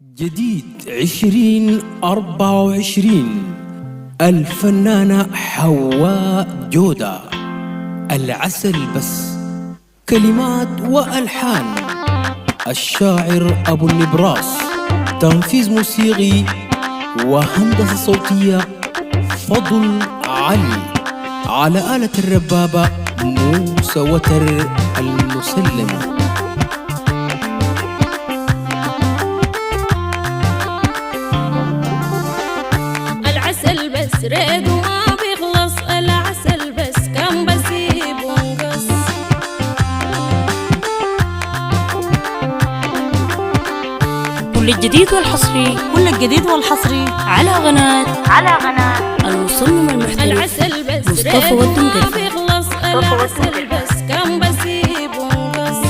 جديد 2024 الفنانة حواء جودة. العسل بس، كلمات وألحان الشاعر أبو النبراس، تنفيذ موسيقي وهندسة صوتية فضل علي، على آلة الربابة موسى وتر المسلم. العسل بس ريد وما بيخلص، العسل بس كم بسيب ونقص. كل الجديد والحصري على قناة المصمم المحترف العسل بس مصطفى ريد وما والدنقل. بيخلص، العسل بس كم بسيب ونقص.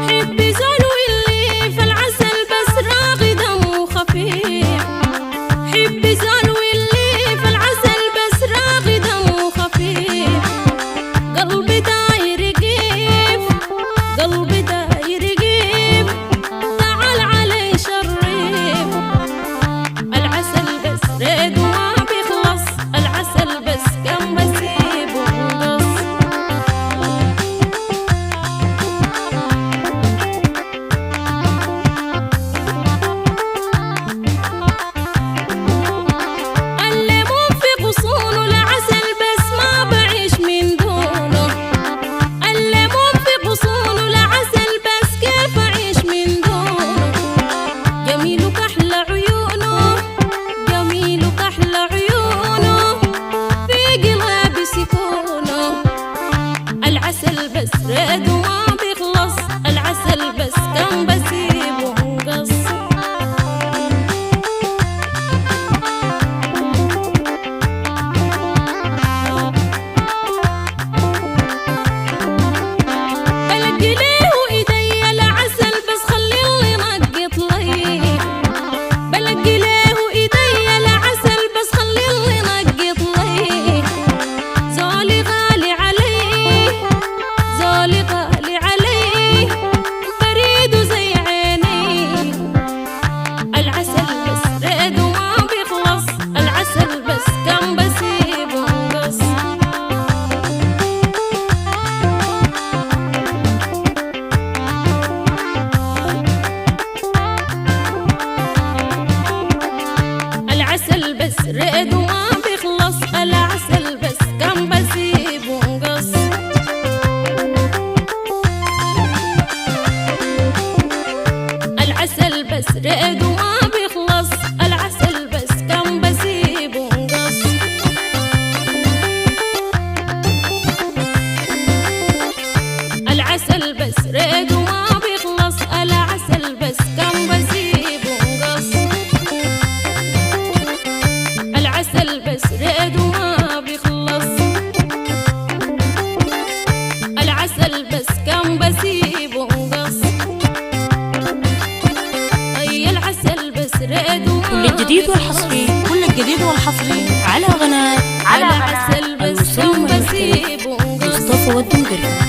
حبي زعلو اللي في العسل بس راغي دمه خفيف. حبي زعلو اللي في العسل بس راغي دمه خفيف. قلبي داير يقيف، قلبي داير يقيف، تعال علي شريف. العسل بس ريد وما بيخلص، العسل بس كم بسيب ونقص. الليمون في غصونه، العسل بس ما بعيش من دونه. الليمون في غصونه، العسل بس كيف أعيش من دونه. جميلك أحلى عيونه، جميلك أحلى عيونه، في قلبي سكونه. العسل بس ريد وما بيخلص، العسل بس كم بسيب ونقص. بلقي ليه ايديا العسل بس خليني نقط لي. بلقي ليه ايديا العسل بس خليني نقط لي. زولي غالي علي، زولي غالي علي، بريد وزي عيني. العسل بس ريد وما بيخلص، العسل بس كم بسيب ونقص. العسل بس ريد وما بيخلص، العسل بس كم بسيب ونقص. العسل بس ريد وما بيخلص، العسل بس كم بسيب ونقص. العسل بس ريد وما بيخلص، العسل بس كم بسيب ونقص. العسل بس ريد وما بيخلص، العسل بس كم بسيب ونقص. أي العسل بس ريد وما كل الجديد والحصري على قناة العسل بس كم المصمم المحترف بسيب ونقص. مصطفى والدنقل.